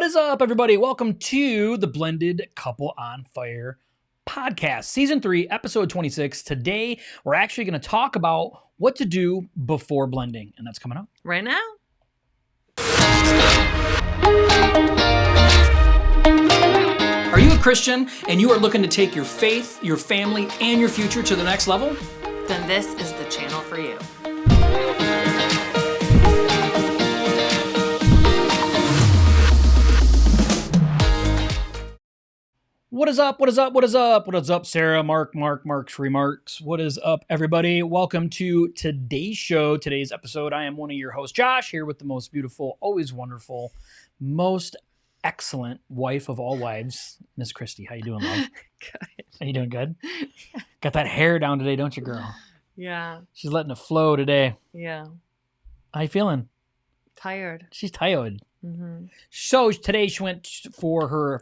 is up, everybody? Welcome to the Blended Couple on Fire podcast, season 3, episode 26. Today, we're actually going to talk about what to do before blending, and that's coming up right now. Are you a Christian and you are looking to take your faith, your family, and your future to the next level? Then this is the channel for you. What is up? What is up? What is up? What is up, Sarah? Mark's remarks. What is up, everybody? Welcome to today's show, today's episode. I am one of your hosts, Josh, here with the most beautiful, always wonderful, most excellent wife of all wives, Miss Christy. How you doing, love? Good. Are you doing good? Yeah. Got that hair down today, don't you, girl? Yeah. She's letting it flow today. Yeah. How you feeling? Tired. She's tired. Mm-hmm. So today she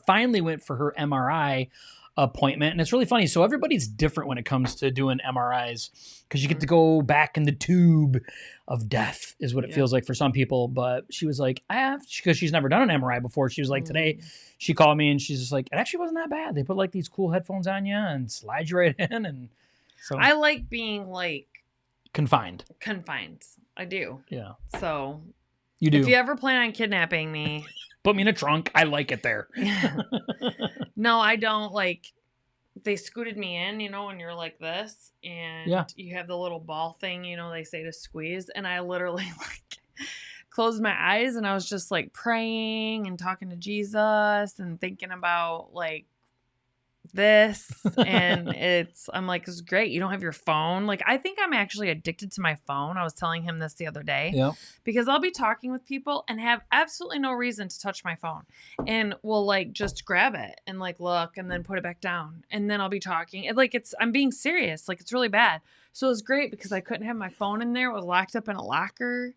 finally went for her MRI appointment. And it's really funny. So everybody's different when it comes to doing MRIs because you get to go back in the tube of death is what it feels like for some people. But she was like, because she's never done an MRI before. She was like, today she called me and she's just like, it actually wasn't that bad. They put like these cool headphones on you and slide you right in. And so I like being like confined. I do. Yeah. So you do. If you ever plan on kidnapping me, put me in a trunk. I like it there. No, I don't. Like, they scooted me in, when you're like this and you have the little ball thing, they say to squeeze. And I literally closed my eyes and I was just like praying and talking to Jesus and thinking about like this. And I'm like, it's great. You don't have your phone. Like, I think I'm actually addicted to my phone. I was telling him this the other day because I'll be talking with people and have absolutely no reason to touch my phone and will like just grab it and like look and then put it back down. And then I'll be talking and I'm being serious. Like, it's really bad. So it was great because I couldn't have my phone in there. It was locked up in a locker,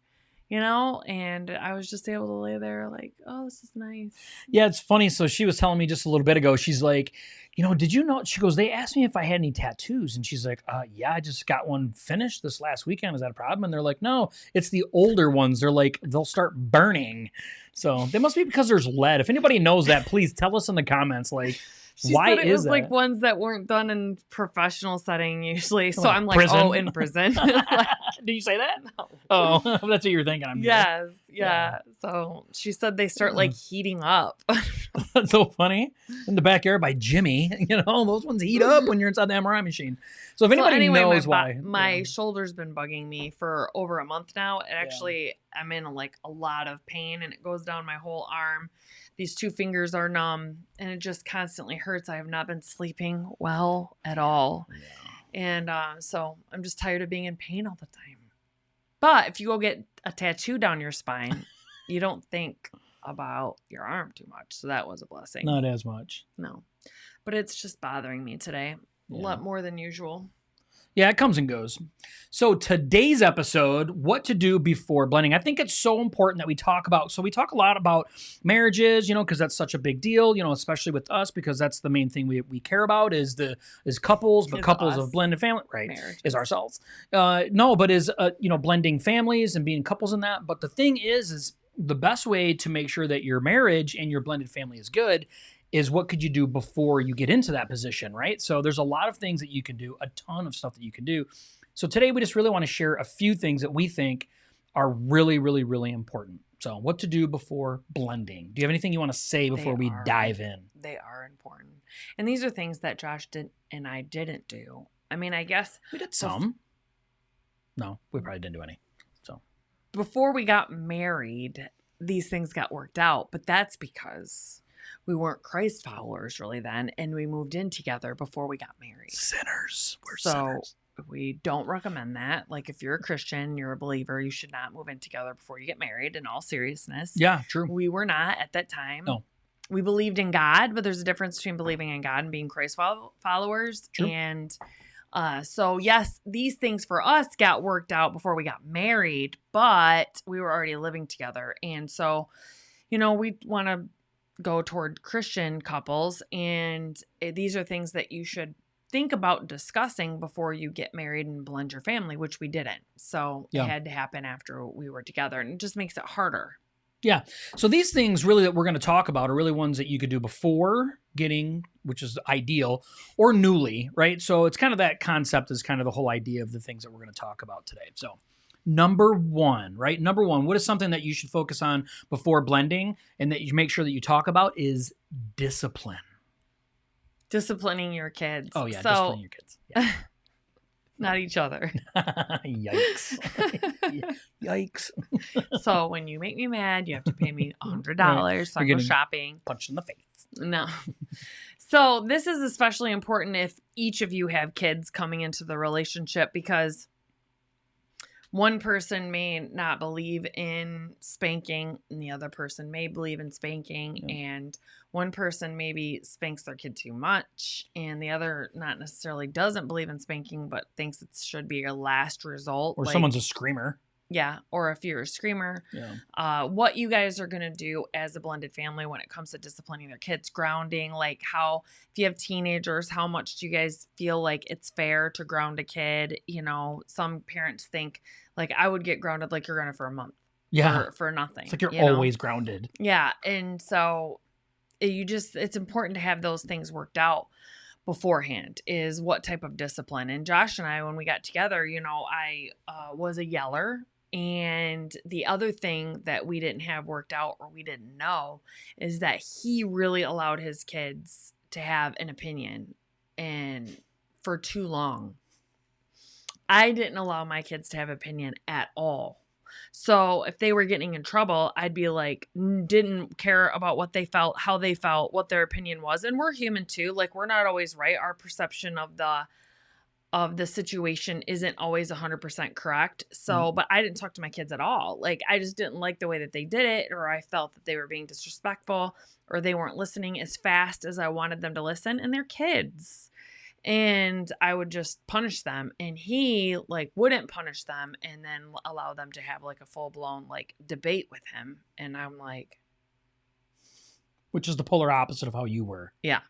and I was just able to lay there like, oh, this is nice. Yeah, it's funny. So she was telling me just a little bit ago, she's like, did you know, she goes, they asked me if I had any tattoos. And she's like, yeah, I just got one finished this last weekend. Is that a problem? And they're like, no, it's the older ones. They're like, they'll start burning. So they must be because there's lead. If anybody knows that, please tell us in the comments, like, why said it is was that? Like ones that weren't done in professional setting usually. So like I'm like, prison? oh, in prison. Did you say that? No. Oh, that's what you were thinking. Yes. Yeah. So she said they start like heating up. That's so funny. In the backyard by Jimmy, those ones heat up when you're inside the MRI machine. So if anybody knows why. My shoulder's been bugging me for over a month now. And actually, I'm in like a lot of pain and it goes down my whole arm. These 2 fingers are numb and it just constantly hurts. I have not been sleeping well at all. Yeah. And so I'm just tired of being in pain all the time. But if you go get a tattoo down your spine, you don't think about your arm too much. So that was a blessing. Not as much. No. But it's just bothering me today. A lot more than usual. Yeah, it comes and goes. So today's episode, what to do before blending. I think it's so important that we talk about. So we talk a lot about marriages, because that's such a big deal, especially with us, because that's the main thing we care about is couples, but couples of blended family, right? Marriages. Is ourselves. No, but is, blending families and being couples in that. But the thing is the best way to make sure that your marriage and your blended family is good is what could you do before you get into that position, right? So there's a lot of things that you can do, a ton of stuff that you can do. So today we just really want to share a few things that we think are really, really, really important. So what to do before blending. Do you have anything you want to say before we dive in? They are important. And these are things that Josh did and I didn't do. I mean, I guess we did some. No, we probably didn't do any. So before we got married, these things got worked out, but that's because we weren't Christ followers really then, and we moved in together before we got married. Sinners. We're sinners. We don't recommend that. Like, if you're a Christian, you're a believer, you should not move in together before you get married, in all seriousness. Yeah, true. We were not at that time. No. We believed in God, but there's a difference between believing in God and being Christ followers. True. And so, yes, these things for us got worked out before we got married, but we were already living together. And so, we want to go toward Christian couples, and these are things that you should think about discussing before you get married and blend your family, which we didn't. So it had to happen after we were together, and it just makes it harder. Yeah. So these things really that we're going to talk about are really ones that you could do before getting, which is ideal, or newly, right? So it's kind of that concept is kind of the whole idea of the things that we're going to talk about today. So number one, right? Number one, what is something that you should focus on before blending and that you make sure that you talk about is discipline. Disciplining your kids. Oh, yeah. Disciplining your kids. Yeah. Not each other. Yikes. Yikes. So when you make me mad, you have to pay me $100 so I go shopping. Punched in the face. No. So this is especially important if each of you have kids coming into the relationship, because one person may not believe in spanking and the other person may believe in spanking. Yeah. And one person maybe spanks their kid too much and the other not necessarily doesn't believe in spanking but thinks it should be a last result. Or someone's a screamer. Yeah. Or if you're a screamer. Yeah. What you guys are going to do as a blended family when it comes to disciplining their kids, grounding, like how, if you have teenagers, how much do you guys feel like it's fair to ground a kid? You know, some parents think like I would get grounded like you're grounded for a month. Yeah. For nothing. It's like you're always grounded. Yeah. And so it's important to have those things worked out beforehand, is what type of discipline. And Josh and I, when we got together, you know, I was a yeller. And the other thing that we didn't have worked out, or we didn't know, is that he really allowed his kids to have an opinion, and for too long. I didn't allow my kids to have opinion at all. So if they were getting in trouble, I'd be like, didn't care about what they felt, how they felt, what their opinion was. And we're human too. Like, we're not always right. Our perception of the situation isn't always 100% correct. So, but I didn't talk to my kids at all. Like, I just didn't like the way that they did it, or I felt that they were being disrespectful, or they weren't listening as fast as I wanted them to listen, and they're kids. And I would just punish them, and he like wouldn't punish them and then allow them to have like a full blown like debate with him. And I'm like, which is the polar opposite of how you were. Yeah.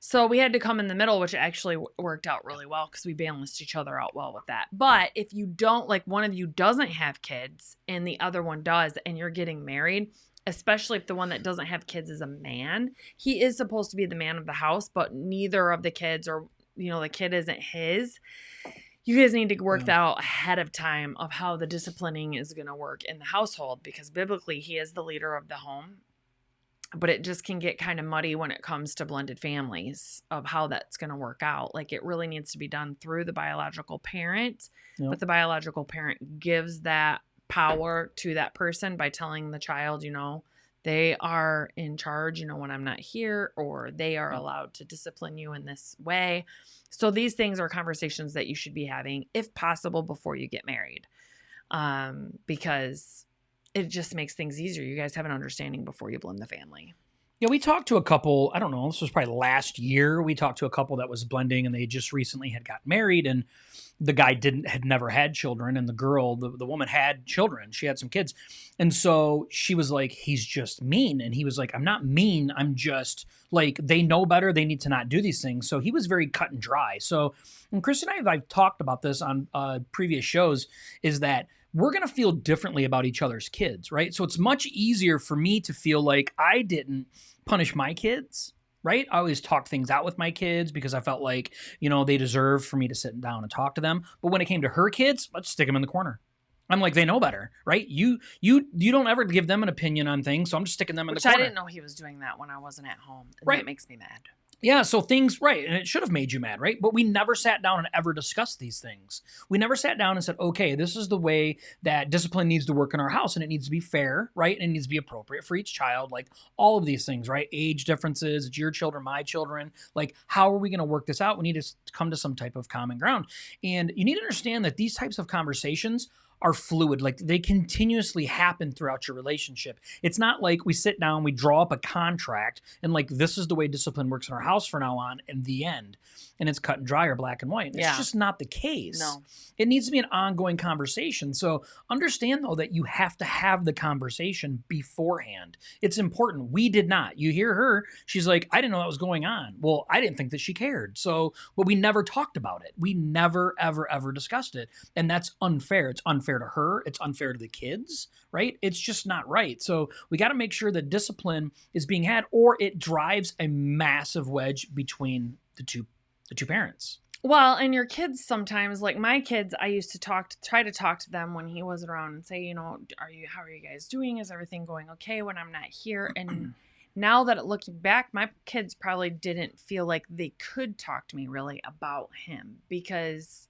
So we had to come in the middle, which actually worked out really well because we balanced each other out well with that. But if you don't, like, one of you doesn't have kids and the other one does, and you're getting married, especially if the one that doesn't have kids is a man, he is supposed to be the man of the house, but neither of the kids, or, you know, the kid isn't his. You guys need to work that out ahead of time of how the disciplining is going to work in the household, because biblically he is the leader of the home. But it just can get kind of muddy when it comes to blended families of how that's going to work out. Like, it really needs to be done through the biological parent, but the biological parent gives that power to that person by telling the child, you know, they are in charge, you know, when I'm not here, or they are allowed to discipline you in this way. So these things are conversations that you should be having, if possible, before you get married, because it just makes things easier. You guys have an understanding before you blend the family. Yeah, we talked to a couple, I don't know, this was probably last year. We talked to a couple that was blending, and they just recently had got married, and the guy had never had children, and the girl, the woman had children. She had some kids. And so she was like, he's just mean. And he was like, I'm not mean. I'm just like, they know better. They need to not do these things. So he was very cut and dry. So, and Chris and I've talked about this on previous shows, is that we're going to feel differently about each other's kids, right? So it's much easier for me to feel like I didn't punish my kids, right? I always talked things out with my kids because I felt like, you know, they deserved for me to sit down and talk to them. But when it came to her kids, let's stick them in the corner. I'm like, they know better, right? You don't ever give them an opinion on things, so I'm just sticking them in the corner. I didn't know he was doing that when I wasn't at home. And right. That makes me mad. Yeah, so things, right, and it should have made you mad, right? But we never sat down and ever discussed these things. We never sat down and said, okay, this is the way that discipline needs to work in our house, and it needs to be fair, right? And it needs to be appropriate for each child, like all of these things, right? Age differences, it's your children, my children. Like, how are we going to work this out? We need to come to some type of common ground. And you need to understand that these types of conversations are fluid. Like, they continuously happen throughout your relationship. It's not like we sit down, we draw up a contract, and like, this is the way discipline works in our house from now on, and the end. And it's cut and dry or black and white. It's just not the case. No. It needs to be an ongoing conversation. So understand, though, that you have to have the conversation beforehand. It's important. We did not. You hear her, she's like, I didn't know that was going on. Well, I didn't think that she cared. So, but we never talked about it. We never, ever, ever discussed it. And that's unfair. It's unfair unfair to her. It's unfair to the kids, right? It's just not right. So we got to make sure that discipline is being had, or it drives a massive wedge between the two parents. Well, and your kids sometimes, like my kids, I used to try to talk to them when he wasn't around and say, how are you guys doing? Is everything going okay when I'm not here? And now that looking back, my kids probably didn't feel like they could talk to me really about him because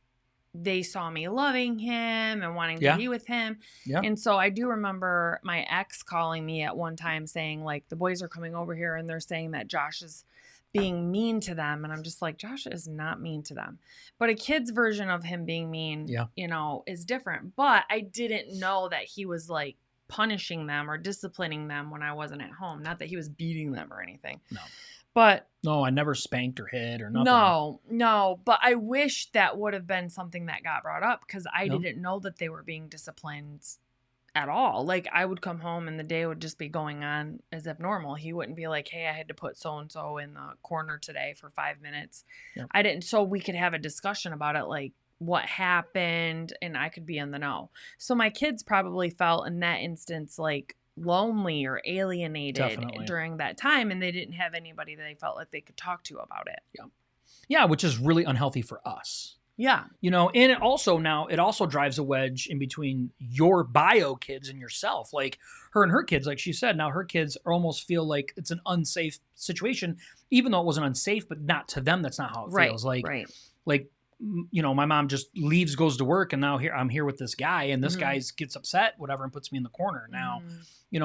they saw me loving him and wanting to be with him. Yeah. And so I do remember my ex calling me at one time saying, like, the boys are coming over here and they're saying that Josh is being mean to them. And I'm just like, Josh is not mean to them. But a kid's version of him being mean, is different. But I didn't know that he was like punishing them or disciplining them when I wasn't at home. Not that he was beating them or anything. No. But no, I never spanked or hit or nothing. No. But I wish that would have been something that got brought up because I didn't know that they were being disciplined at all. Like I would come home and the day would just be going on as if normal. He wouldn't be like, hey, I had to put so-and-so in the corner today for 5 minutes. Yep. I didn't. So we could have a discussion about it, like what happened, and I could be in the know. So my kids probably felt in that instance like lonely or alienated during that time, and they didn't have anybody that they felt like they could talk to about it. Yeah, which is really unhealthy for us. Yeah. And it also drives a wedge in between your bio kids and yourself. Like her and her kids, like she said, now her kids almost feel like it's an unsafe situation, even though it wasn't unsafe, but not to them. That's not how it feels. Like my mom just leaves, goes to work, and now I'm here with this guy, and this guy gets upset, whatever, and puts me in the corner. Now,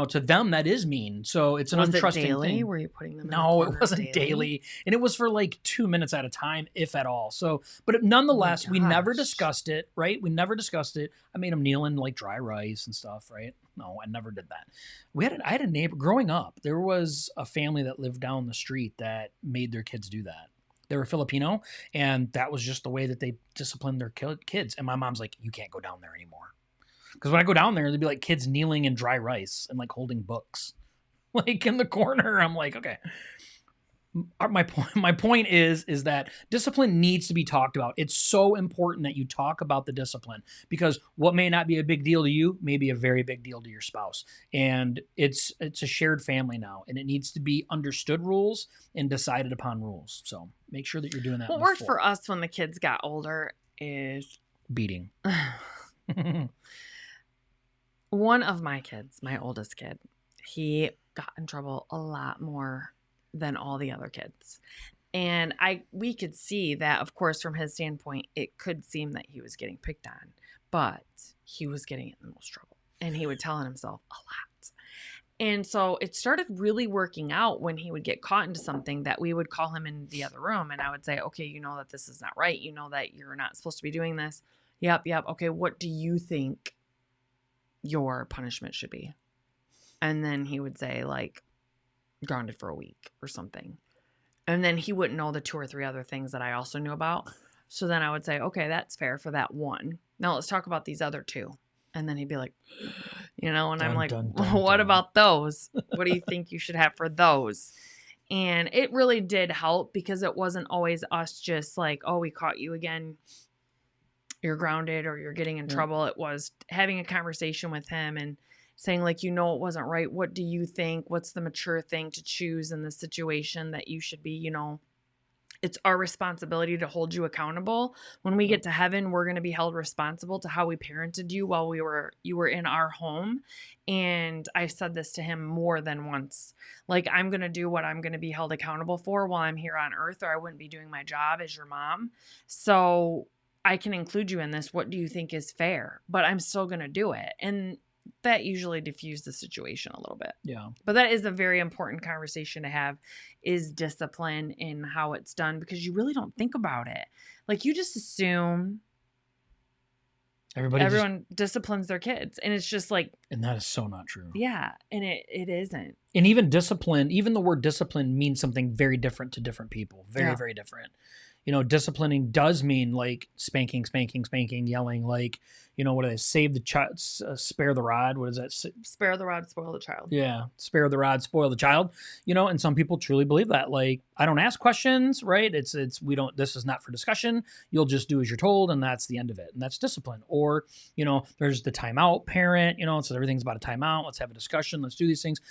to them that is mean. So it's an untrusting thing. Were you putting them in the corner? No, it wasn't daily. And it was for like 2 minutes at a time, if at all. So, but nonetheless, we never discussed it, right? We never discussed it. I made him kneel in like dry rice and stuff, right? No, I never did that. I had a neighbor growing up. There was a family that lived down the street that made their kids do that. They were Filipino, and that was just the way that they disciplined their kids. And my mom's like, you can't go down there anymore. Because when I go down there, there'd be like kids kneeling in dry rice and like holding books like in the corner. I'm like, okay. My point is that discipline needs to be talked about. It's so important that you talk about the discipline, because what may not be a big deal to you may be a very big deal to your spouse. And it's a shared family now, and it needs to be understood rules and decided upon rules. So make sure that you're doing that. What worked for us when the kids got older is beating. One of my kids, my oldest kid, he got in trouble a lot more than all the other kids. And we could see that, of course, from his standpoint, it could seem that he was getting picked on, but he was getting in the most trouble, and he would tell on himself a lot. And so it started really working out when he would get caught into something that we would call him in the other room, and I would say, okay, you know that this is not right. You know that you're not supposed to be doing this. Yep. Okay, what do you think your punishment should be? And then he would say, like, grounded for a week or something. And then he wouldn't know the 2 or 3 other things that I also knew about. So then I would say, okay, that's fair for that one. Now let's talk about these other 2. And then he'd be like, and I'm like, what about those? What do you think you should have for those? And it really did help, because it wasn't always us just like, oh, we caught you again, you're grounded, or you're getting in trouble. It was having a conversation with him and saying, like, it wasn't right. What do you think? What's the mature thing to choose in this situation that you should be, it's our responsibility to hold you accountable. When we get to heaven, we're going to be held responsible to how we parented you while you were in our home. And I've said this to him more than once. Like, I'm going to do what I'm going to be held accountable for while I'm here on earth, or I wouldn't be doing my job as your mom. So I can include you in this. What do you think is fair? But I'm still going to do it. And that usually diffused the situation a little bit. Yeah. But that is a very important conversation to have, is discipline in how it's done, because you really don't think about it. Like, you just assume everyone disciplines their kids, and it's just like, and that is so not true. Yeah. And it isn't. And even the word discipline means something very different to different people. Very, very different. disciplining does mean like spanking, yelling, like, what do they save the child, spare the rod. What is that? Spare the rod, spoil the child. Yeah. Spare the rod, spoil the child, and some people truly believe that. Like, I don't ask questions, right? This is not for discussion. You'll just do as you're told. And that's the end of it. And that's discipline. Or, there's the timeout parent, so everything's about a timeout. Let's have a discussion. Let's do these things,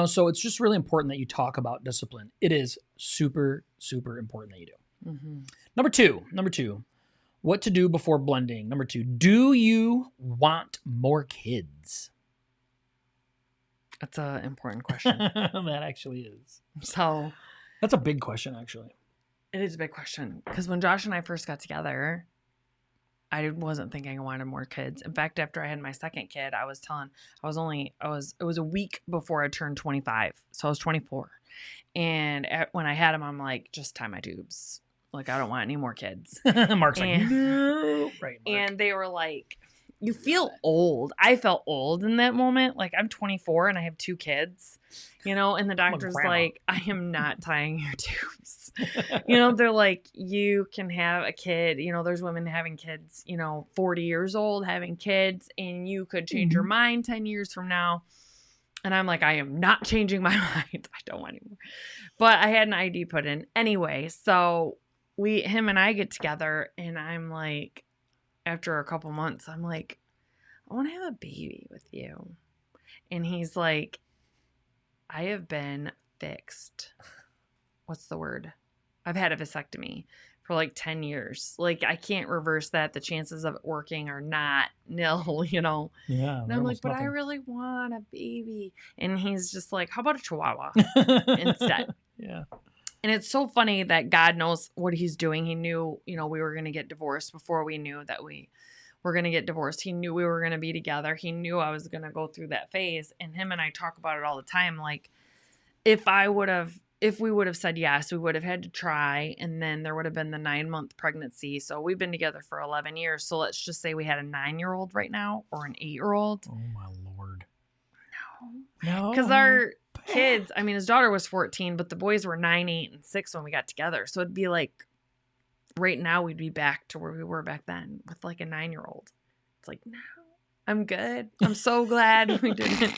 so it's just really important that you talk about discipline. It is super, super important that you do. Mm-hmm. Number two, what to do before blending. Number 2, do you want more kids? That's an important question. That actually is. So that's a big question, actually. It is a big question. Because when Josh and I first got together, I wasn't thinking I wanted more kids. In fact, after I had my second kid, it was a week before I turned 25. So I was 24. And when I had him, I'm like, just tie my tubes. Like, I don't want any more kids. Mark's like, no. Right, Mark. And they were like, you feel old. I felt old in that moment. Like, I'm 24 and I have 2 kids, and the doctor's like, I am not tying your tubes. They're like, you can have a kid. There's women having kids, 40 years old having kids, and you could change your mind 10 years from now. And I'm like, I am not changing my mind. I don't want anymore. But I had an ID put in anyway. So him and I get together, and I'm like, after a couple months, I'm like, I want to have a baby with you. And he's like, I have been fixed. What's the word? I've had a vasectomy for like 10 years. Like, I can't reverse that. The chances of it working are not nil, Yeah. And I'm like, but I really want a baby. And he's just like, how about a chihuahua instead? Yeah. And it's so funny that God knows what he's doing. He knew, we were going to get divorced before we knew that we were going to get divorced. He knew we were going to be together. He knew I was going to go through that phase. And him and I talk about it all the time. Like, if we would have said yes, we would have had to try. And then there would have been the 9-month pregnancy. So we've been together for 11 years. So let's just say we had a 9-year-old right now, or an 8-year-old. Oh my Lord. No. Because our kids, his daughter was 14, but the boys were 9, 8, and 6 when we got together. So it'd be like, right now we'd be back to where we were back then with like a 9-year-old. It's like, no, I'm good. I'm so glad we didn't.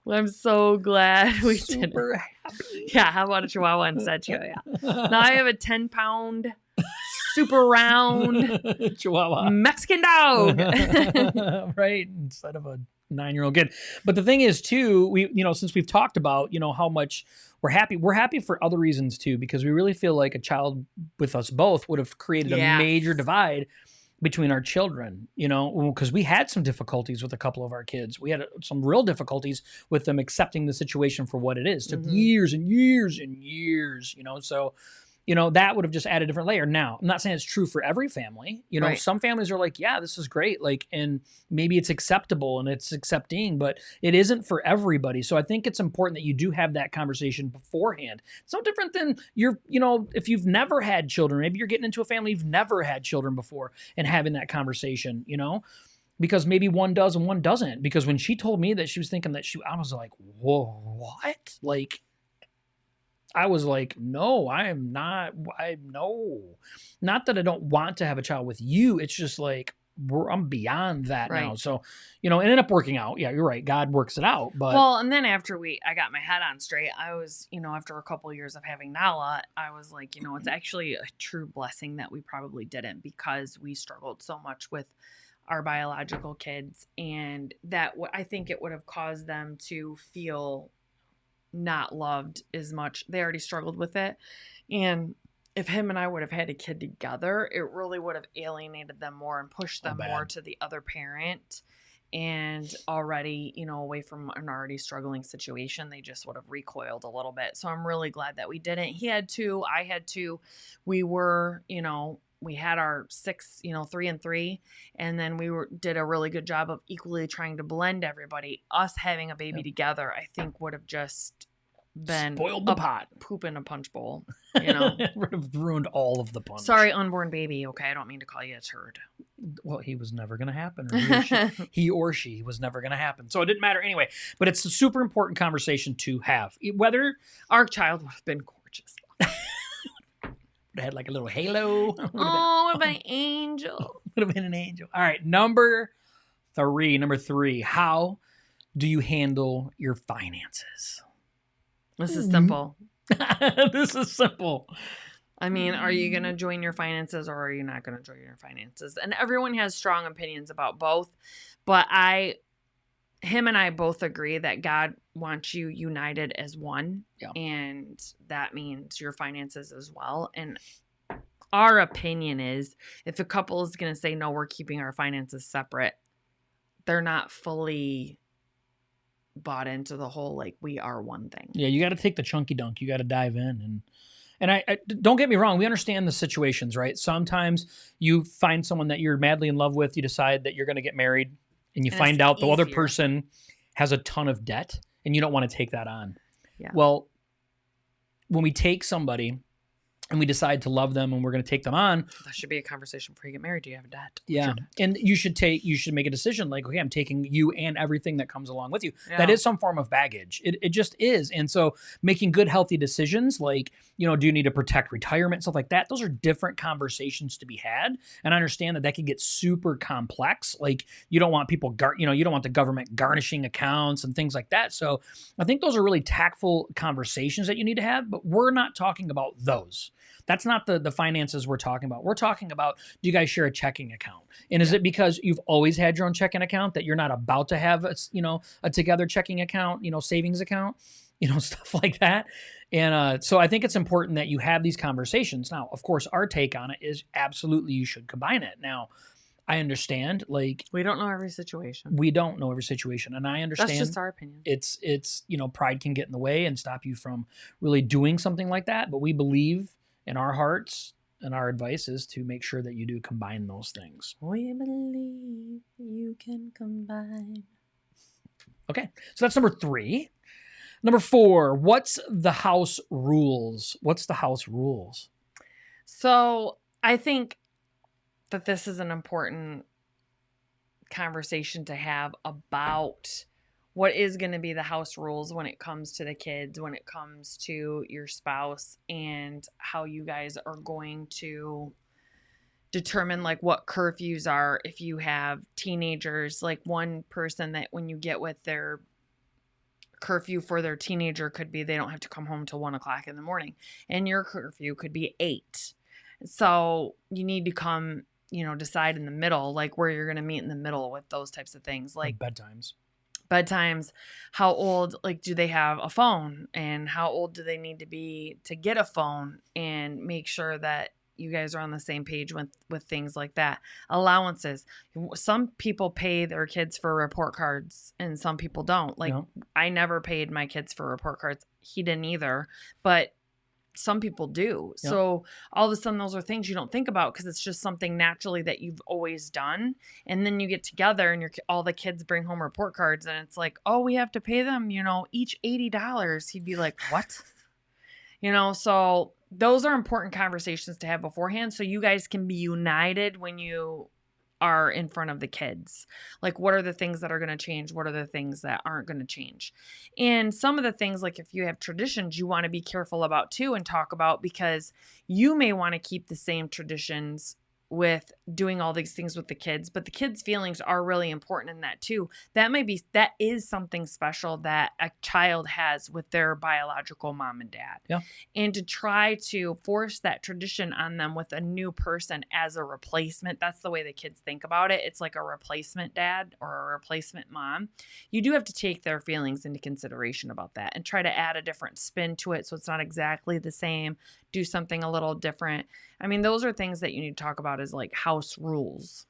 I'm so glad we didn't. Super happy. Yeah, how about a chihuahua instead? Yeah. Now I have a 10-pound, super round chihuahua Mexican dog. Right, instead of a 9-year-old kid. But the thing is too, we since we've talked about how much we're happy for other reasons too, because we really feel like a child with us both would have created a major divide between our children, because we had some difficulties with a couple of our kids. We had some real difficulties with them accepting the situation for what it is. It took years and years and years, so that would have just added a different layer. Now, I'm not saying it's true for every family. Right. Some families are like, yeah, this is great. Like, and maybe it's acceptable and it's accepting, but it isn't for everybody. So I think it's important that you do have that conversation beforehand. It's no different than if you've never had children, maybe you're getting into a family, you've never had children before, and having that conversation, because maybe one does and one doesn't. Because when she told me that she was thinking that I was like, whoa, what? Like, I was like, no, no. Not that I don't want to have a child with you. It's just like, I'm beyond that now. So, it ended up working out. Yeah, you're right. God works it out. But well, and then after I got my head on straight, I was, after a couple of years of having Nala, I was like, it's actually a true blessing that we probably didn't, because we struggled so much with our biological kids, and that I think it would have caused them to feel not loved as much. They already struggled with it. And if him and I would have had a kid together, it really would have alienated them more and pushed them more to the other parent. And already, away from an already struggling situation, they just would have recoiled a little bit. So I'm really glad that we didn't. He had 2, I had 2. We were, we had our 6, 3 and 3, and then did a really good job of equally trying to blend everybody. Us having a baby together, I think, would have just been spoiled the pot, poop in a punch bowl. It would have ruined all of the punch. Sorry, unborn baby. Okay, I don't mean to call you a turd. Well, he was never going to happen. Or he or she was never going to happen. So it didn't matter anyway. But it's a super important conversation to have. Whether our child would have been gorgeous. Would have had like a little halo. Would have been an angel. Would have been an angel. All right, number three. How do you handle your finances? This is simple. This is simple. I mean, are you going to join your finances or are you not going to join your finances? And everyone has strong opinions about both. But him and I both agree that God wants you united as one. Yeah. And that means your finances as well. And our opinion is if a couple is going to say, no, we're keeping our finances separate, they're not fully bought into the whole, like, we are one thing. Yeah, you got to take the chunky dunk. You got to dive in. And I don't get me wrong. We understand the situations, right? Sometimes you find someone that you're madly in love with. You decide that you're going to get married and you find out the other person has a ton of debt and you don't want to take that on. Yeah. Well, when we take somebody and we decide to love them and we're going to take them on. That should be a conversation before you get married. Do you have a debt? Yeah. And you should make a decision like, okay, I'm taking you and everything that comes along with you. Yeah. That is some form of baggage. It just is. And so making good, healthy decisions like, do you need to protect retirement, stuff like that? Those are different conversations to be had. And I understand that can get super complex. Like you don't want people, you don't want the government garnishing accounts and things like that. So I think those are really tactful conversations that you need to have, but we're not talking about those. That's not the finances we're talking about. We're talking about, do you guys share a checking account? And is it because you've always had your own checking account that you're not about to have a together checking account, savings account, stuff like that? And so I think it's important that you have these conversations. Now, of course, our take on it is absolutely you should combine it. Now, I understand, like we don't know every situation. We don't know every situation, and I understand. That's just our opinion. It's pride can get in the way and stop you from really doing something like that. But we believe in our hearts, and our advice is to make sure that you do combine those things. We believe you can combine. Okay, so that's number 3. Number 4, what's the house rules? What's the house rules? So I think that this is an important conversation to have about what is going to be the house rules when it comes to the kids, when it comes to your spouse, and how you guys are going to determine like what curfews are if you have teenagers. Like one person that when you get with their curfew for their teenager could be they don't have to come home till 1:00 in the morning, and your curfew could be 8. So you need to come, decide in the middle, like where you're going to meet in the middle with those types of things, like bedtimes, how old, like, do they have a phone and how old do they need to be to get a phone, and make sure that you guys are on the same page with things like that. Allowances. Some people pay their kids for report cards and some people don't. Like I never paid my kids for report cards. He didn't either, but some people do. Yep. So all of a sudden those are things you don't think about because it's just something naturally that you've always done. And then you get together and all the kids bring home report cards and it's like, oh, we have to pay them, each $80. He'd be like, what? So those are important conversations to have beforehand so you guys can be united when you are in front of the kids. Like, what are the things that are going to change? What are the things that aren't going to change? And some of the things, like if you have traditions, you want to be careful about too and talk about, because you may want to keep the same traditions with doing all these things with the kids, but the kids' feelings are really important in that too. That is something special that a child has with their biological mom and dad. Yeah. And to try to force that tradition on them with a new person as a replacement, that's the way the kids think about it. It's like a replacement dad or a replacement mom. You do have to take their feelings into consideration about that and try to add a different spin to it so it's not exactly the same. Do something a little different. I mean, those are things that you need to talk about as like house rules.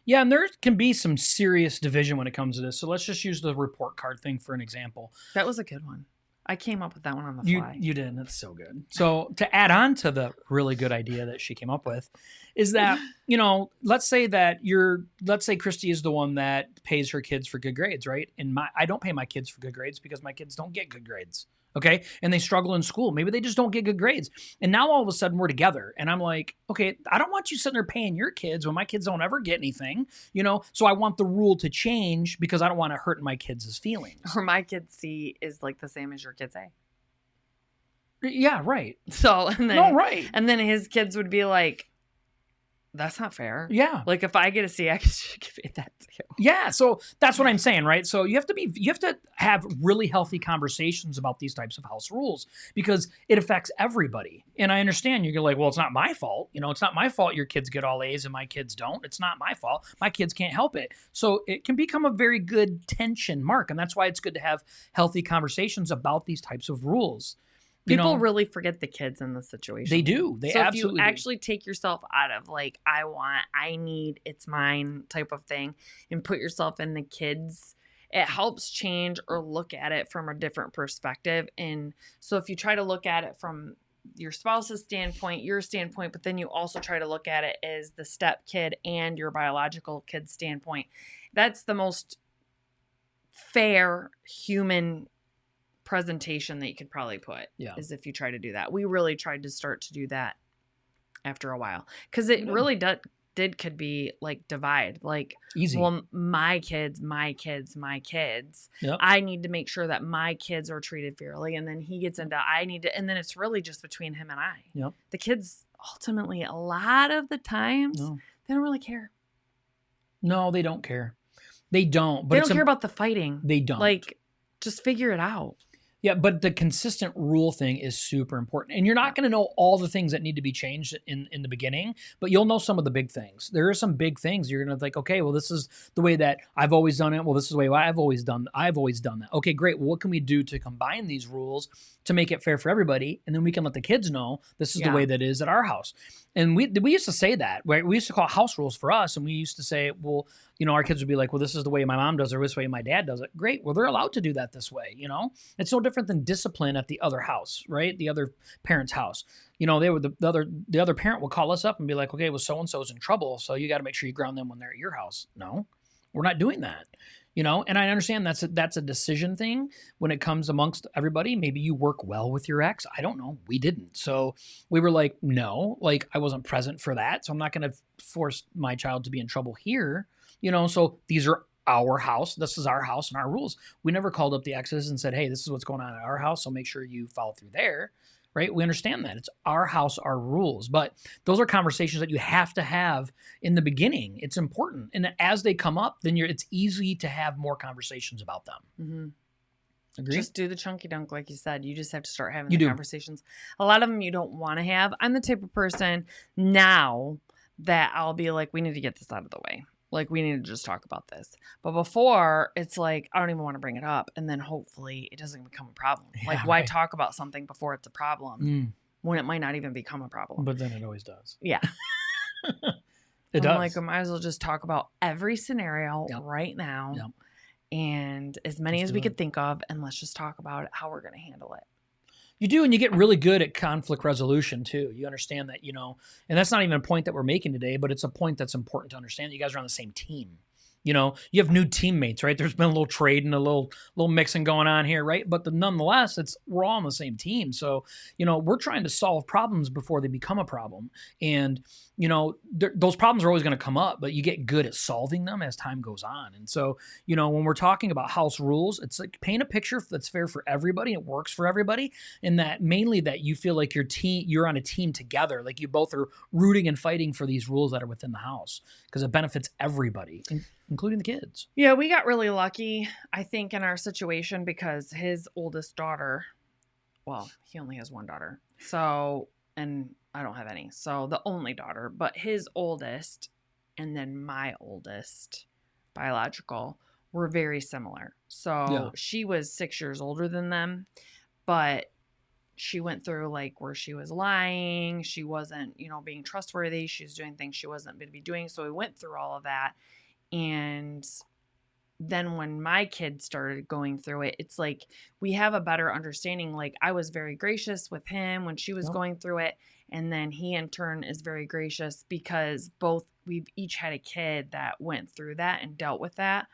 Yeah, and there can be some serious division when it comes to this. So let's just use the report card thing for an example. That was a good one. I came up with that one on the fly. You did. That's so good. So to add on to the really good idea that she came up with is that, let's say Christy is the one that pays her kids for good grades, right? And I don't pay my kids for good grades because my kids don't get good grades. Okay. And they struggle in school. Maybe they just don't get good grades. And now all of a sudden we're together. And I'm like, okay, I don't want you sitting there paying your kids when my kids don't ever get anything, So I want the rule to change because I don't want to hurt my kids' feelings. Or my kids' C is like the same as your kids' A. Yeah, right. So, and then, No, right. and then his kids would be like, that's not fair. Yeah. Like if I get a C, I should give it that too. Yeah, so that's what I'm saying, right? So you have to have really healthy conversations about these types of house rules because it affects everybody. And I understand you're like, well, it's not my fault. It's not my fault your kids get all A's and my kids don't. It's not my fault. My kids can't help it. So it can become a very good tension mark. And that's why it's good to have healthy conversations about these types of rules. People really forget the kids in this situation. They do. They absolutely if you actually take yourself out of like, I want, I need, it's mine type of thing and put yourself in the kids, it helps change or look at it from a different perspective. And so if you try to look at it from your spouse's standpoint, your standpoint, but then you also try to look at it as the step kid and your biological kid's standpoint, that's the most fair human presentation that you could probably put is if you try to do that. We really tried to start to do that after a while because it really could be like divide, like easy. Well, my kids. Yep. I need to make sure that my kids are treated fairly, and then he gets into I need to, and then it's really just between him and I. Yep. The kids ultimately, a lot of the times, they don't really care. No, they don't care. They don't. But they don't care about the fighting. They don't. Like, just figure it out. Yeah, but the consistent rule thing is super important. And you're not going to know all the things that need to be changed in the beginning, but you'll know some of the big things. There are some big things you're going to think, okay, well, this is the way that I've always done it. Well, this is the way I've always done that. Okay, great. Well, what can we do to combine these rules to make it fair for everybody? And then we can let the kids know this is the way that it is at our house. And we used to say that, right? We used to call it house rules for us. And we used to say, well, our kids would be like, well, this is the way my mom does it, or this way my dad does it. Great. Well, they're allowed to do that this way. It's no different than discipline at the other house, right? The other parent's house. They would the other parent will call us up and be like, okay, well, so-and-so's in trouble. So you got to make sure you ground them when they're at your house. No, we're not doing that. And I understand that's a decision thing when it comes amongst everybody. Maybe you work well with your ex. I don't know. We didn't. So we were like, no, like I wasn't present for that. So I'm not going to force my child to be in trouble here. So these are our house. This is our house and our rules. We never called up the exes and said, hey, this is what's going on at our house. So make sure you follow through there. Right? We understand that. It's our house, our rules. But those are conversations that you have to have in the beginning. It's important. And as they come up, then it's easy to have more conversations about them. Mm-hmm. Agree? Just do the chunky dunk, like you said. You just have to start having the conversations. A lot of them you don't want to have. I'm the type of person now that I'll be like, we need to get this out of the way. Like, we need to just talk about this. But before, it's like, I don't even want to bring it up. And then hopefully it doesn't become a problem. Yeah, like, why talk about something before it's a problem when it might not even become a problem? But then it always does. Yeah. It does. Like, I might as well just talk about every scenario right now. Yep. And as many as we could think of. And let's just talk about it, how we're going to handle it. You do, and you get really good at conflict resolution, too. You understand that, and that's not even a point that we're making today, but it's a point that's important to understand. You guys are on the same team. You have new teammates, right? There's been a little trade and a little mixing going on here, right? But nonetheless, we're all on the same team. So, we're trying to solve problems before they become a problem. And, those problems are always going to come up, but you get good at solving them as time goes on. And so, when we're talking about house rules, it's like paint a picture that's fair for everybody. It works for everybody. And that mainly that you feel like you're on a team together. Like you both are rooting and fighting for these rules that are within the house because it benefits everybody, including the kids. Yeah, we got really lucky, I think, in our situation because his oldest daughter, well, he only has one daughter. So, and I don't have any. So the only daughter, but his oldest and then my oldest biological were very similar. So she was 6 years older than them, but she went through like where she was lying. She wasn't, being trustworthy. She was doing things she wasn't going to be doing. So we went through all of that. And then when my kids started going through it, it's like we have a better understanding. Like I was very gracious with him when she was going through it. And then he in turn is very gracious because we've each had a kid that went through that and dealt with that.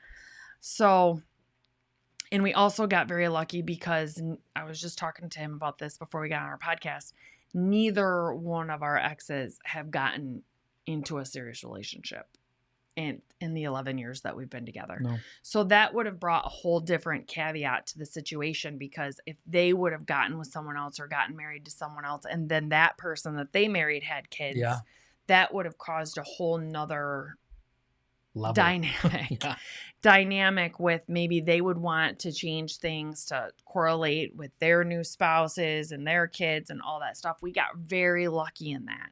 So, and we also got very lucky because I was just talking to him about this before we got on our podcast. Neither one of our exes have gotten into a serious relationship. in the 11 years that we've been together. No. So that would have brought a whole different caveat to the situation, because if they would have gotten with someone else or gotten married to someone else, and then that person that they married had kids, Yeah. that would have caused a whole nother Level. dynamic. Yeah. Dynamic with maybe they would want to change things to correlate with their new spouses and their kids and all that stuff. We got very lucky in that,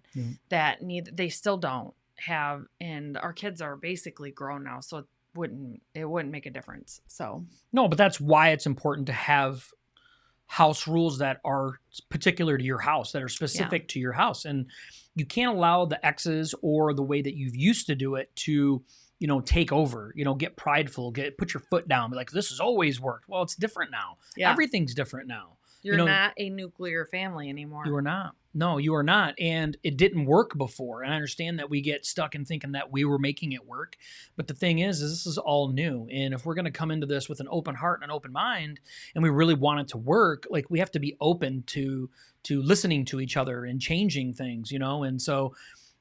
that they still don't have, and our kids are basically grown now, so it wouldn't make a difference. So no, but that's why it's important to have house rules that are particular to your house, that are specific to your house. And you can't allow the exes or the way that you've used to do it to, take over, get prideful, put your foot down, be like, this has always worked. Well, it's different now. Yeah. Everything's different now. You're not a nuclear family anymore. You are not. No, you are not. And it didn't work before. And I understand that we get stuck in thinking that we were making it work. But the thing is this is all new. And if we're going to come into this with an open heart and an open mind, and we really want it to work, like, we have to be open to listening to each other and changing things, And so,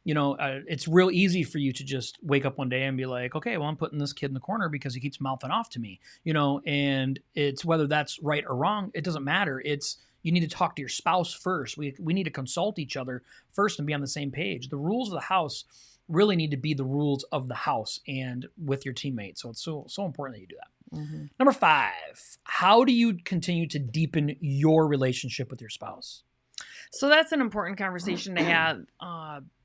it's real easy for you to just wake up one day and be like, okay, well, I'm putting this kid in the corner because he keeps mouthing off to me, and it's whether that's right or wrong. It doesn't matter. You need to talk to your spouse first. We need to consult each other first and be on the same page. The rules of the house really need to be the rules of the house and with your teammates. So it's so important that you do that. Mm-hmm. Number 5, how do you continue to deepen your relationship with your spouse? So that's an important conversation to have,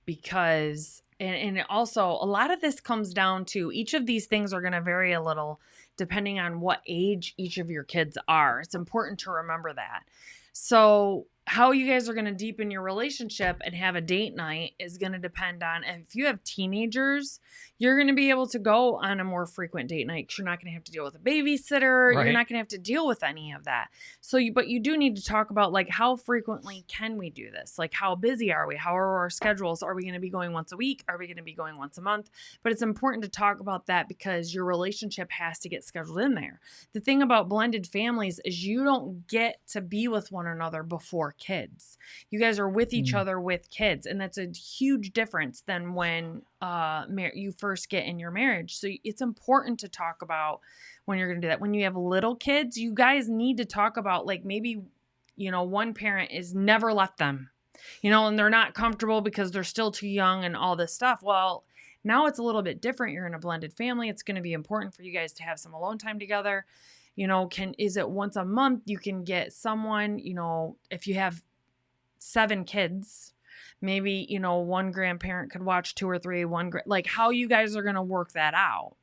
because, and also a lot of this comes down to, each of these things are going to vary a little depending on what age each of your kids are. It's important to remember that. So how you guys are going to deepen your relationship and have a date night is going to depend on, if you have teenagers, you're going to be able to go on a more frequent date night, because you're not going to have to deal with a babysitter. Right. You're not going to have to deal with any of that. So but you do need to talk about, like, how frequently can we do this? Like, how busy are we? How are our schedules? Are we going to be going once a week? Are we going to be going once a month? But it's important to talk about that, because your relationship has to get scheduled in there. The thing about blended families is you don't get to be with one another before kids. You guys are with each other with kids, and that's a huge difference than when you first get in your marriage. So it's important to talk about when you're going to do that. When you have little kids, you guys need to talk about, like, maybe, one parent is never left them, and they're not comfortable because they're still too young and all this stuff. Well, now it's a little bit different. You're in a blended family. It's going to be important for you guys to have some alone time together. Is it once a month? You can get someone, if you have 7 kids, maybe, one grandparent could watch 2 or 3, like, how you guys are going to work that out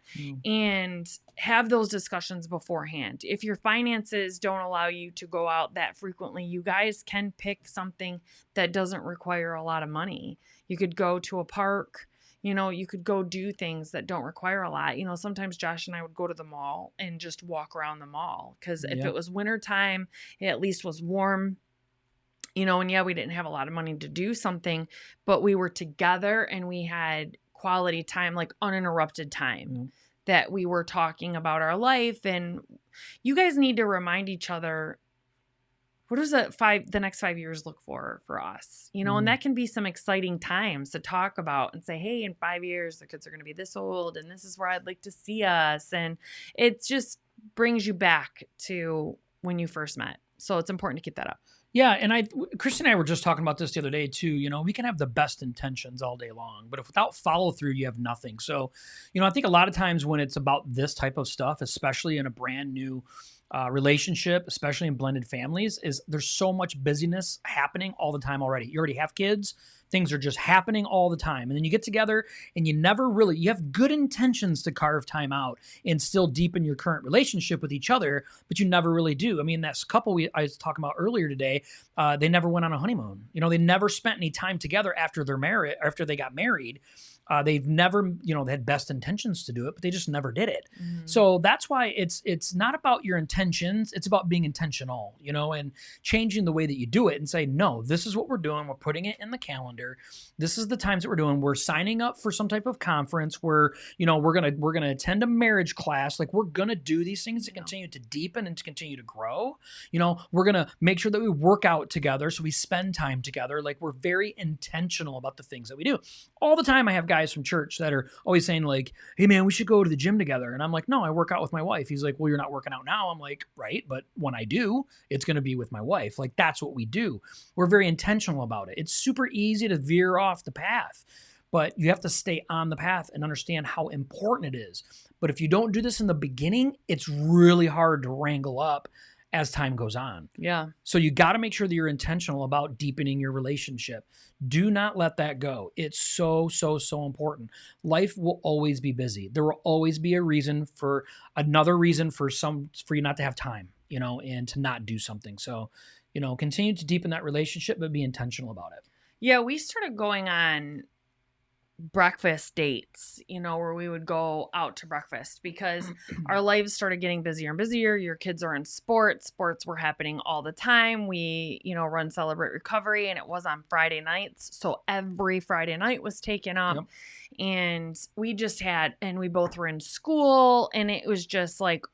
and have those discussions beforehand. If your finances don't allow you to go out that frequently, you guys can pick something that doesn't require a lot of money. You could go to a park. You could go do things that don't require a lot. Sometimes Josh and I would go to the mall and just walk around the mall, because if it was wintertime, it at least was warm. And we didn't have a lot of money to do something, but we were together and we had quality time, like uninterrupted time, that we were talking about our life. And you guys need to remind each other, what does the next 5 years look for us? And that can be some exciting times to talk about and say, hey, in 5 years, the kids are going to be this old, and this is where I'd like to see us. And it just brings you back to when you first met. So it's important to keep that up. Yeah, and Kristen and I were just talking about this the other day too. We can have the best intentions all day long, but if without follow through, you have nothing. So, I think a lot of times when it's about this type of stuff, especially in a brand new relationship, especially in blended families, is there's so much busyness happening all the time already. You already have kids. Things are just happening all the time. And then you get together and you have good intentions to carve time out and still deepen your current relationship with each other, but you never really do. I mean, that couple I was talking about earlier today, they never went on a honeymoon. They never spent any time together after they got married. They've never, they had best intentions to do it, but they just never did it. Mm-hmm. So that's why it's not about your intentions. It's about being intentional, and changing the way that you do it and say, no, this is what we're doing. We're putting it in the calendar. calendar. This is the times that we're signing up for some type of conference where, we're going to attend a marriage class. Like, we're going to do these things to continue to deepen and to continue to grow. We're going to make sure that we work out together. So we spend time together. Like, we're very intentional about the things that we do. All the time I have guys from church that are always saying like, hey man, we should go to the gym together. And I'm like, no, I work out with my wife. He's like, well, you're not working out now. I'm like, right. But when I do, it's going to be with my wife. Like, that's what we do. We're very intentional about it. It's super easy to veer off the path, but you have to stay on the path and understand how important it is. But if you don't do this in the beginning, it's really hard to wrangle up as time goes on. Yeah. So you got to make sure that you're intentional about deepening your relationship. Do not let that go. It's so, so, so important. Life will always be busy. There will always be another reason for you not to have time, and to not do something. So, continue to deepen that relationship, but be intentional about it. Yeah. We started going on breakfast dates, where we would go out to breakfast because our lives started getting busier and busier. Your kids are in sports were happening all the time. We, run Celebrate Recovery, and it was on Friday nights. So every Friday night was taken up. Yep. And we both were in school, and it was just like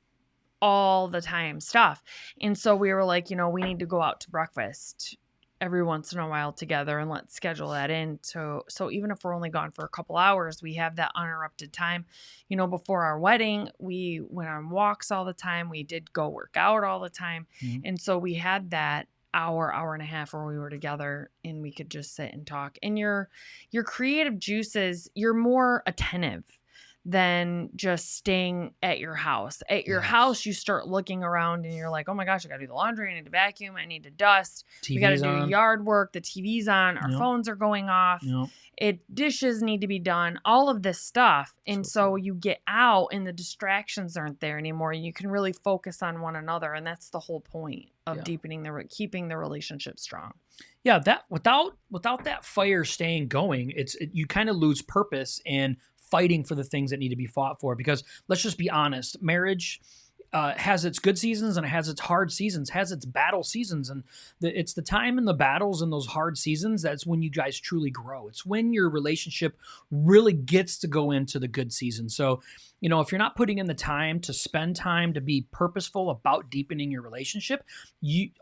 all the time stuff. And so we were like, we need to go out to breakfast every once in a while together, and let's schedule that in. So even if we're only gone for a couple hours, we have that uninterrupted time. Before our wedding, we went on walks all the time. We did go work out all the time. Mm-hmm. And so we had that hour and a half where we were together and we could just sit and talk. And your creative juices, you're more attentive than just staying at your house. At your house, you start looking around and you're like, oh my gosh, I gotta do the laundry, I need to vacuum, I need to dust. We gotta do yard work, the TV's on, our phones are going off. Dishes need to be done, all of this stuff. And so you get out and the distractions aren't there anymore. And you can really focus on one another. And that's the whole point of keeping the relationship strong. Yeah, that without that fire staying going, you kind of lose purpose and fighting for the things that need to be fought for. Because let's just be honest, marriage has its good seasons and it has its hard seasons, has its battle seasons. And it's the time in the battles and those hard seasons that's when you guys truly grow. It's when your relationship really gets to go into the good season. So, if you're not putting in the time to spend time to be purposeful about deepening your relationship,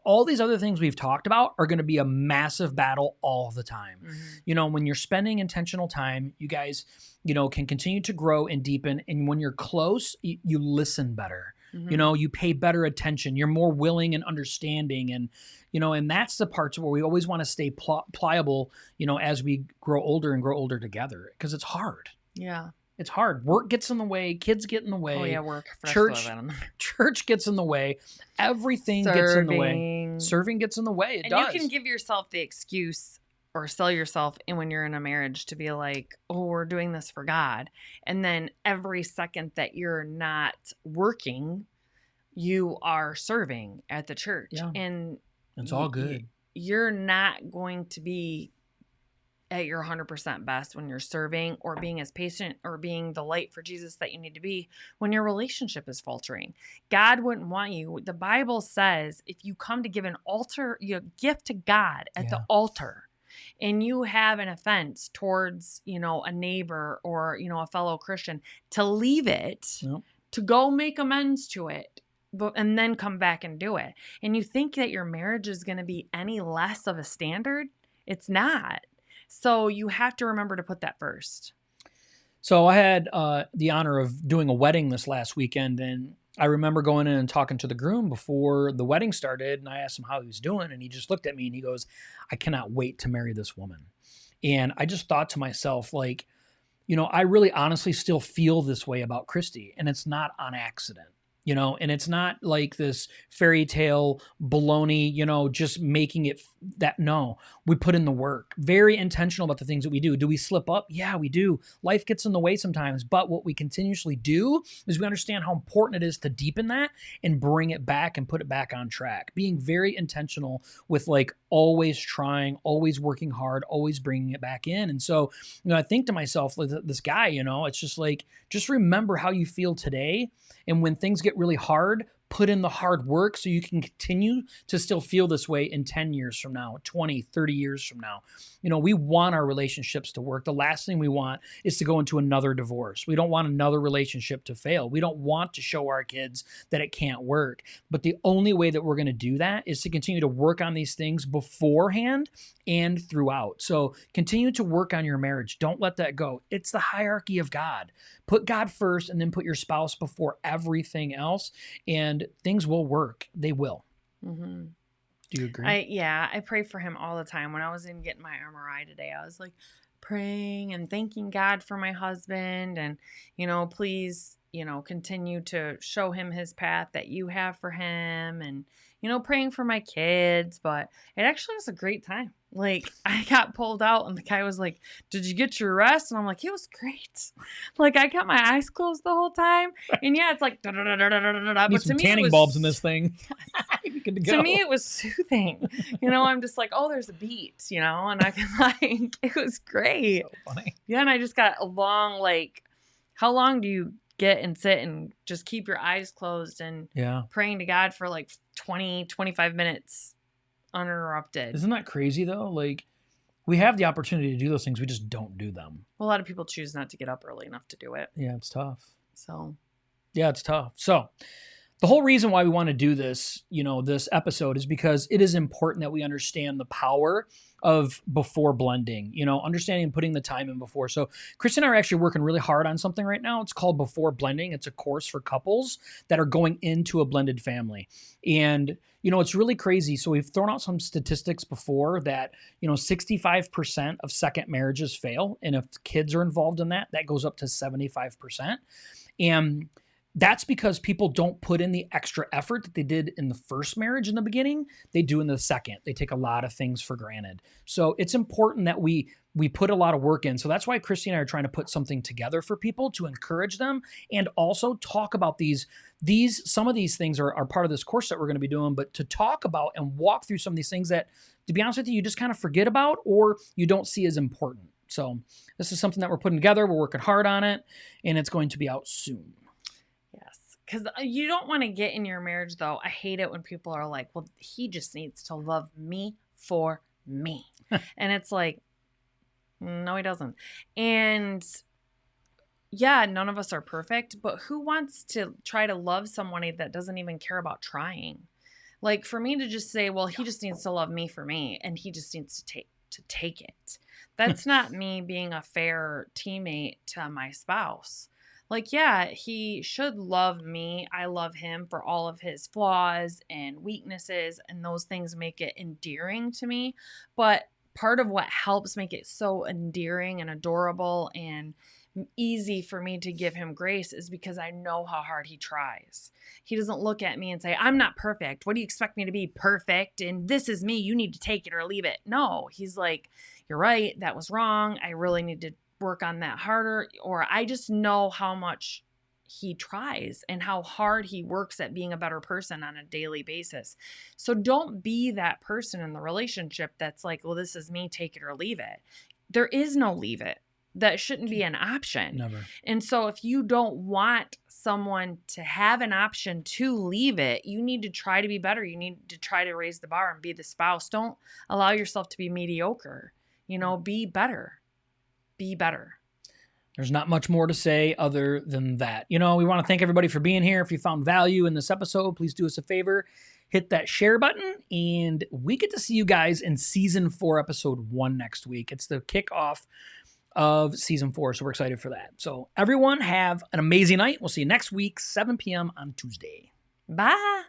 all these other things we've talked about are going to be a massive battle all the time. Mm-hmm. When you're spending intentional time, you guys, can continue to grow and deepen. And when you're close, you listen better. Mm-hmm. You pay better attention. You're more willing and understanding. And, and that's the parts where we always want to stay pliable, as we grow older together, because it's hard. Yeah. It's hard. Work gets in the way. Kids get in the way. Oh, yeah, work. Church gets in the way. Everything gets in the way. Serving gets in the way. It does. You can give yourself the excuse or sell yourself in when you're in a marriage to be like, oh, we're doing this for God. And then every second that you're not working, you are serving at the church. Yeah. And it's all good. You're not going to be at your 100% best when you're serving or being as patient or being the light for Jesus that you need to be when your relationship is faltering. God wouldn't want you. The Bible says if you come to give your gift to God at the altar, and you have an offense towards, a neighbor or, a fellow Christian, to leave it, to go make amends to it, and then come back and do it. And you think that your marriage is going to be any less of a standard? It's not. So you have to remember to put that first. So I had the honor of doing a wedding this last weekend, and I remember going in and talking to the groom before the wedding started, and I asked him how he was doing, and he just looked at me and he goes, I cannot wait to marry this woman. And I just thought to myself, like, I really honestly still feel this way about Christy, and it's not on accident. And it's not like this fairy tale baloney, just making it that. No, we put in the work, very intentional about the things that we do. Do we slip up? Yeah, we do. Life gets in the way sometimes, but what we continuously do is we understand how important it is to deepen that and bring it back and put it back on track. Being very intentional with like always trying, always working hard, always bringing it back in. And so, I think to myself, like this guy, it's just like, just remember how you feel today. And when things get really hard, put in the hard work so you can continue to still feel this way in 10 years from now, 20, 30 years from now. We want our relationships to work. The last thing we want is to go into another divorce. We don't want another relationship to fail. We don't want to show our kids that it can't work. But the only way that we're going to do that is to continue to work on these things beforehand and throughout. So continue to work on your marriage. Don't let that go. It's the hierarchy of God. Put God first and then put your spouse before everything else, and things will work. They will. Mm-hmm. Do you agree? I pray for him all the time. When I was in getting my MRI today, I was like praying and thanking God for my husband, and please, continue to show him his path that you have for him, and praying for my kids. But it actually was a great time. Like, I got pulled out and the guy was like, "Did you get your rest?" And I'm like, "It was great." Like, I kept my eyes closed the whole time. And yeah, it's like da da da da da da da. Need some tanning bulbs in this thing. Good to go. To me, it was soothing. I'm just like, oh, there's a beat, and I can it was great. So funny. Yeah, and I just got a long, how long do you get and sit and just keep your eyes closed and praying to God for 20, 25 minutes uninterrupted? Isn't that crazy though? Like, we have the opportunity to do those things, we just don't do them. Well, a lot of people choose not to get up early enough to do it. Yeah, it's tough. So the whole reason why we want to do this, this episode, is because it is important that we understand the power of before blending, understanding and putting the time in before. So Chris and I are actually working really hard on something right now. It's called Before Blending. It's a course for couples that are going into a blended family. And, it's really crazy. So we've thrown out some statistics before that, 65% of second marriages fail. And if kids are involved in that, that goes up to 75%. And that's because people don't put in the extra effort that they did in the first marriage in the beginning. They do in the second. They take a lot of things for granted. So it's important that we put a lot of work in. So that's why Christy and I are trying to put something together for people to encourage them and also talk about some of these things are part of this course that we're going to be doing, but to talk about and walk through some of these things that, to be honest with you, you just kind of forget about or you don't see as important. So this is something that we're putting together. We're working hard on it, and it's going to be out soon. Because you don't want to get in your marriage, though. I hate it when people are like, well, he just needs to love me for me. And it's like, no, he doesn't. And yeah, none of us are perfect, but who wants to try to love someone that doesn't even care about trying? Like, for me to just say, well, he just needs to love me for me, and he just needs to take it. That's not me being a fair teammate to my spouse. Like, yeah, he should love me. I love him for all of his flaws and weaknesses, and those things make it endearing to me. But part of what helps make it so endearing and adorable and easy for me to give him grace is because I know how hard he tries. He doesn't look at me and say, "I'm not perfect. What do you expect me to be? Perfect. And this is me. You need to take it or leave it." No, he's like, "You're right. That was wrong. I really need to work on that harder." Or I just know how much he tries and how hard he works at being a better person on a daily basis. So don't be that person in the relationship that's like, well, this is me, take it or leave it. There is no leave it. That shouldn't be an option. Never. And so if you don't want someone to have an option to leave it, you need to try to be better. You need to try to raise the bar and be the spouse. Don't allow yourself to be mediocre. Be better. Be better. There's not much more to say other than that. We want to thank everybody for being here. If you found value in this episode, please do us a favor. Hit that share button, and we get to see you guys in season 4, episode 1 next week. It's the kickoff of season 4, so we're excited for that. So everyone have an amazing night. We'll see you next week, 7 p.m. on Tuesday. Bye.